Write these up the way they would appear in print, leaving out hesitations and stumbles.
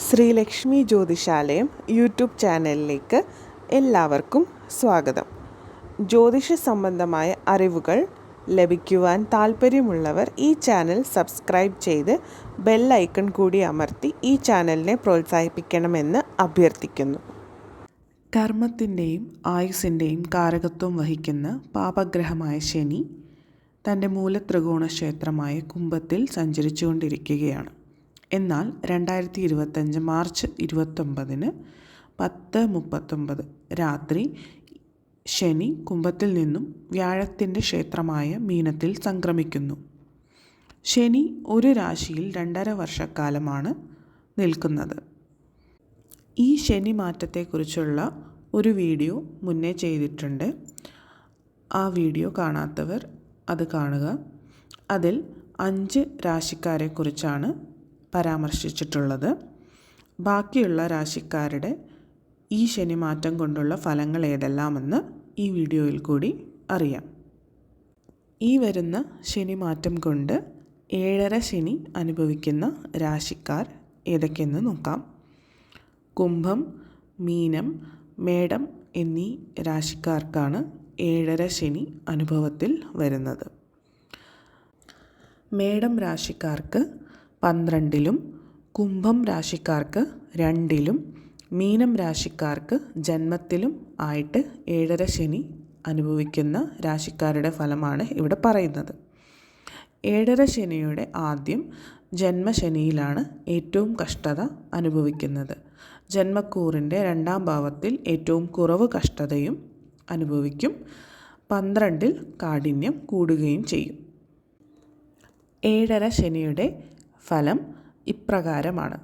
Sreelakshmi ജ്യോതിഷാലയം YouTube ചാനലിലേക്ക് എല്ലാവർക്കും സ്വാഗതം. ജ്യോതിഷ സംബന്ധമായ അറിവുകൾ ലഭിക്കുവാൻ താൽപ്പര്യമുള്ളവർ ഈ ചാനൽ സബ്സ്ക്രൈബ് ചെയ്ത് ബെൽ ഐക്കൺ കൂടി അമർത്തി ഈ ചാനലിനെ പ്രോത്സാഹിപ്പിക്കണമെന്ന് അഭ്യർത്ഥിക്കുന്നു. കർമ്മത്തിൻ്റെയും ആയുസ്സിൻ്റെയും കാരകത്വം വഹിക്കുന്ന പാപഗ്രഹമായ ശനി തൻ്റെ മൂലത്രികോണ ക്ഷേത്രമായ കുംഭത്തിൽ സഞ്ചരിച്ചുകൊണ്ടിരിക്കുകയാണ്. എന്നാൽ 2025 മാർച്ച് 29 10:39 രാത്രി ശനി കുംഭത്തിൽ നിന്നും വ്യാഴത്തിൻ്റെ ക്ഷേത്രമായ മീനത്തിൽ സംക്രമിക്കുന്നു. ശനി ഒരു രാശിയിൽ 2.5 വർഷക്കാലമാണ് നിൽക്കുന്നത്. ഈ ശനി മാറ്റത്തെക്കുറിച്ചുള്ള ഒരു വീഡിയോ മുന്നേ ചെയ്തിട്ടുണ്ട്. ആ വീഡിയോ കാണാത്തവർ അത് കാണുക. അതിൽ 5 രാശിക്കാരെക്കുറിച്ചാണ് പരാമർശിച്ചിട്ടുള്ളത്. ബാക്കിയുള്ള രാശിക്കാരുടെ ഈ ശനിമാറ്റം കൊണ്ടുള്ള ഫലങ്ങൾ ഏതെല്ലാമെന്ന് ഈ വീഡിയോയിൽ കൂടി അറിയാം. ഈ വരുന്ന ശനിമാറ്റം കൊണ്ട് 7.5 ശനി അനുഭവിക്കുന്ന രാശിക്കാർ ഏതൊക്കെയെന്ന് നോക്കാം. കുംഭം, മീനം, മേടം എന്നീ രാശിക്കാർക്കാണ് 7.5 ശനി അനുഭവത്തിൽ വരുന്നത്. മേടം രാശിക്കാർക്ക് 12-ലും, കുംഭം രാശിക്കാർക്ക് 2-ലും, മീനം രാശിക്കാർക്ക് ജന്മത്തിലും ആയിട്ട് 7.5 ശനി അനുഭവിക്കുന്ന രാശിക്കാരുടെ ഫലമാണ് ഇവിടെ പറയുന്നത്. 7.5 ശനിയുടെ ആദ്യം ജന്മശനിയിലാണ് ഏറ്റവും കഷ്ടത അനുഭവിക്കുന്നത്. ജന്മക്കൂറിൻ്റെ 2-ാം ഭാവത്തിൽ ഏറ്റവും കുറവ് കഷ്ടതയും അനുഭവിക്കും. 12-ൽ കാഠിന്യം കൂടുകയും ചെയ്യും. 7.5 ശനിയുടെ ഫലം ഇപ്രകാരമാണ്: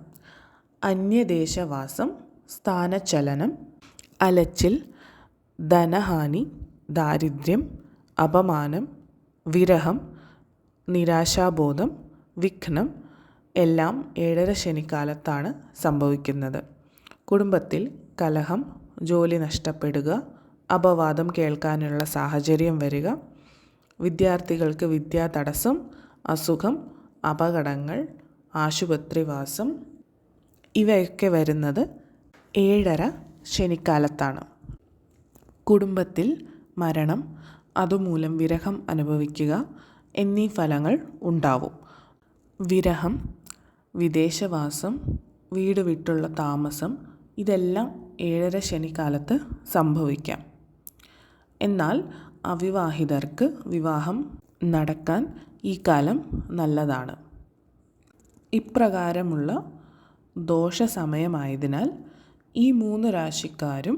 അന്യദേശവാസം, സ്ഥാനചലനം, അലച്ചിൽ, ധനഹാനി, ദാരിദ്ര്യം, അപമാനം, വിരഹം, നിരാശാബോധം, വിഘ്നം എല്ലാം 7.5 ശനിക്കാലത്താണ് സംഭവിക്കുന്നത്. കുടുംബത്തിൽ കലഹം, ജോലി നഷ്ടപ്പെടുക, അപവാദം കേൾക്കാനുള്ള സാഹചര്യം വരിക, വിദ്യാർത്ഥികൾക്ക് വിദ്യാതടസ്സം, അസുഖം, അപകടങ്ങൾ, ആശുപത്രിവാസം ഇവയൊക്കെ വരുന്നത് 7.5 ശനിക്കാലത്താണ്. കുടുംബത്തിൽ മരണം, അതുമൂലം വിരഹം അനുഭവിക്കുക എന്നീ ഫലങ്ങൾ ഉണ്ടാവും. വിരഹം, വിദേശവാസം, വീട് വിട്ടുള്ള താമസം ഇതെല്ലാം 7.5 ശനിക്കാലത്ത് സംഭവിക്കാം. എന്നാൽ അവിവാഹിതർക്ക് വിവാഹം നടക്കാൻ ഈ കാലം നല്ലതാണ്. ഇപ്രകാരമുള്ള ദോഷസമയമായതിനാൽ ഈ 3 രാശിക്കാരും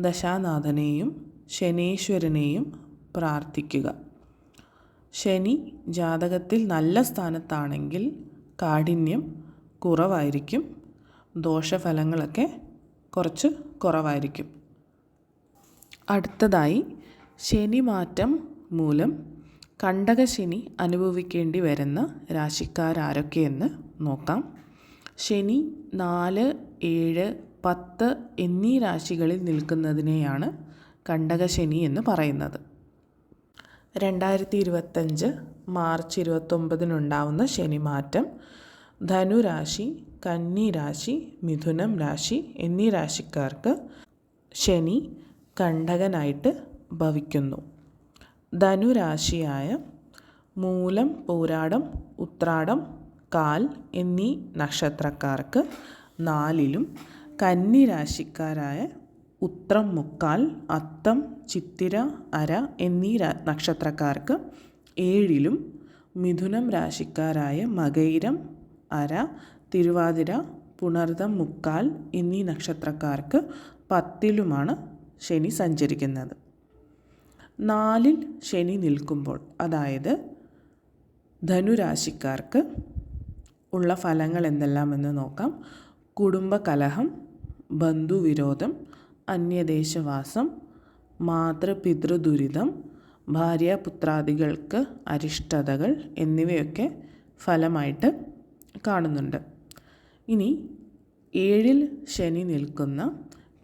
ദശാനാഥനെയും ശനീശ്വരനെയും പ്രാർത്ഥിക്കുക. ശനി ജാതകത്തിൽ നല്ല സ്ഥാനത്താണെങ്കിൽ കാഠിന്യം കുറവായിരിക്കും, ദോഷഫലങ്ങളൊക്കെ കുറച്ച് കുറവായിരിക്കും. അടുത്തതായി ശനിമാറ്റം മൂലം കണ്ടകശനി അനുഭവിക്കേണ്ടി വരുന്ന രാശിക്കാരാരൊക്കെയെന്ന് നോക്കാം. ശനി 4, 7, 10 എന്നീ രാശികളിൽ നിൽക്കുന്നതിനെയാണ് കണ്ടകശനി എന്ന് പറയുന്നത്. 2025 മാർച്ച് 29 ശനിമാറ്റം ധനുരാശി, കന്നിരാശി, മിഥുനം രാശി എന്നീ രാശിക്കാർക്ക് ശനി കണ്ടകനായിട്ട് ഭവിക്കുന്നു. ധനുരാശിയായ മൂലം, പൂരാടം, ഉത്രാടം, കാൽ എന്നീ നക്ഷത്രക്കാർക്ക് 4-ലും, കന്നിരാശിക്കാരായ ഉത്രം, മുക്കാൽ, അത്തം, ചിത്തിര, അര എന്നീ നക്ഷത്രക്കാർക്ക് 7-ലും, മിഥുനം രാശിക്കാരായ മകയിരം, അര, തിരുവാതിര, പുണർതം, മുക്കാൽ എന്നീ നക്ഷത്രക്കാർക്ക് 10-ലുമാണ് ശനി സഞ്ചരിക്കുന്നത്. 4-ൽ ശനി നിൽക്കുമ്പോൾ, അതായത് ധനുരാശിക്കാർക്ക് ഉള്ള ഫലങ്ങൾ എന്തെല്ലാമെന്ന് നോക്കാം. കുടുംബകലഹം, ബന്ധുവിരോധം, അന്യദേശവാസം, മാതൃപിതൃദുരിതം, ഭാര്യാപുത്രാദികൾക്ക് അരിഷ്ടതകൾ എന്നിവയൊക്കെ ഫലമായിട്ട് കാണുന്നുണ്ട്. ഇനി 7-ൽ ശനി നിൽക്കുന്ന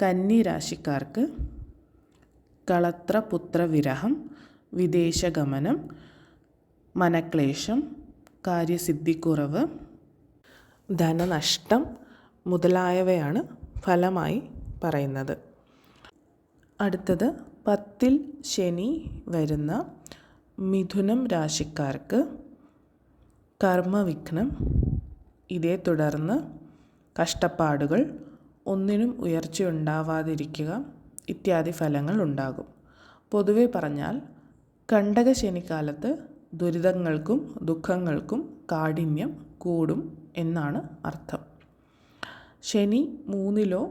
കന്നിരാശിക്കാർക്ക് കളത്രപുത്രവിരഹം, വിദേശഗമനം, മനക്ലേശം, കാര്യസിദ്ധിക്കുറവ്, ധനനഷ്ടം, മുതലായവയാണ് ഫലമായി പറയുന്നത്. അടുത്തത് 10ൽ ശനി വരുന്ന മിഥുനം രാശിക്കാർക്ക് കർമ്മവിഘ്നം, ഇതേ തുടർന്ന് കഷ്ടപ്പാടുകൾ, ഒന്നിനും ഉയർച്ചയുണ്ടാവാതിരിക്കുക ഇത്യാദി ഫലങ്ങൾ ഉണ്ടാകും. പൊതുവെ പറഞ്ഞാൽ കണ്ടക ശനിക്കാലത്ത് ദുരിതങ്ങൾക്കും ദുഃഖങ്ങൾക്കും കാഠിന്യം കൂടും എന്നാണ് അർത്ഥം. ശനി 3ലോ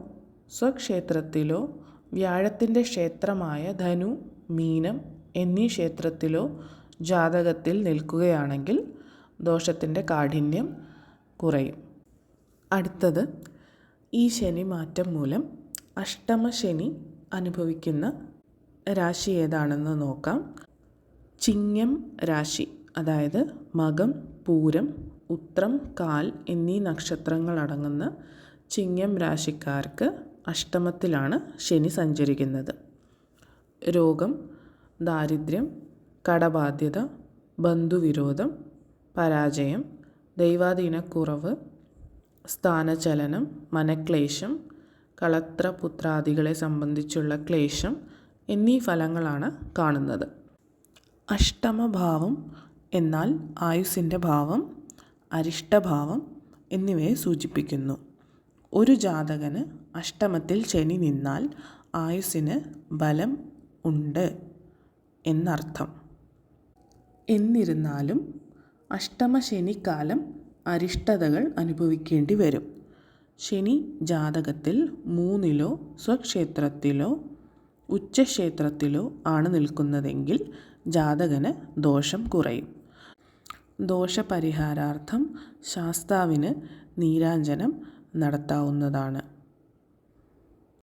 സ്വക്ഷേത്രത്തിലോ വ്യാഴത്തിൻ്റെ ക്ഷേത്രമായ ധനു, മീനം എന്നീ ക്ഷേത്രത്തിലോ ജാതകത്തിൽ നിൽക്കുകയാണെങ്കിൽ ദോഷത്തിൻ്റെ കാഠിന്യം കുറയും. അടുത്തത്, ഈ ശനി മാറ്റം മൂലം അഷ്ടമശനി അനുഭവിക്കുന്ന രാശി ഏതാണെന്ന് നോക്കാം. ചിങ്ങം രാശി, അതായത് മകം, പൂരം, ഉത്രം, കാൽ എന്നീ നക്ഷത്രങ്ങളടങ്ങുന്ന ചിങ്ങം രാശിക്കാർക്ക് അഷ്ടമത്തിലാണ് ശനി സഞ്ചരിക്കുന്നത്. രോഗം, ദാരിദ്ര്യം, കടബാധ്യത, ബന്ധുവിരോധം, പരാജയം, ദൈവാധീനക്കുറവ്, സ്ഥാനചലനം, മനക്ലേശം, കളത്രപുത്രാദികളെ സംബന്ധിച്ചുള്ള ക്ലേശം എന്നീ ഫലങ്ങളാണ് കാണുന്നത്. അഷ്ടമഭാവം എന്നാൽ ആയുസ്സിൻ്റെ ഭാവം, അരിഷ്ടഭാവം എന്നിവയെ സൂചിപ്പിക്കുന്നു. ഒരു ജാതകന് അഷ്ടമത്തിൽ ശനി നിന്നാൽ ആയുസ്സിന് ബലം ഉണ്ട് എന്നർത്ഥം. എന്നിരുന്നാലും അഷ്ടമശനിക്കാലം അരിഷ്ടതകൾ അനുഭവിക്കേണ്ടി വരും. ശനി ജാതകത്തിൽ 3ലോ സ്വക്ഷേത്രത്തിലോ ഉച്ചക്ഷേത്രത്തിലോ ആണ് നിൽക്കുന്നതെങ്കിൽ ജാതകന് ദോഷം കുറയും. ദോഷപരിഹാരാർത്ഥം ശാസ്താവിന് നീരാഞ്ജനം നടത്താവുന്നതാണ്.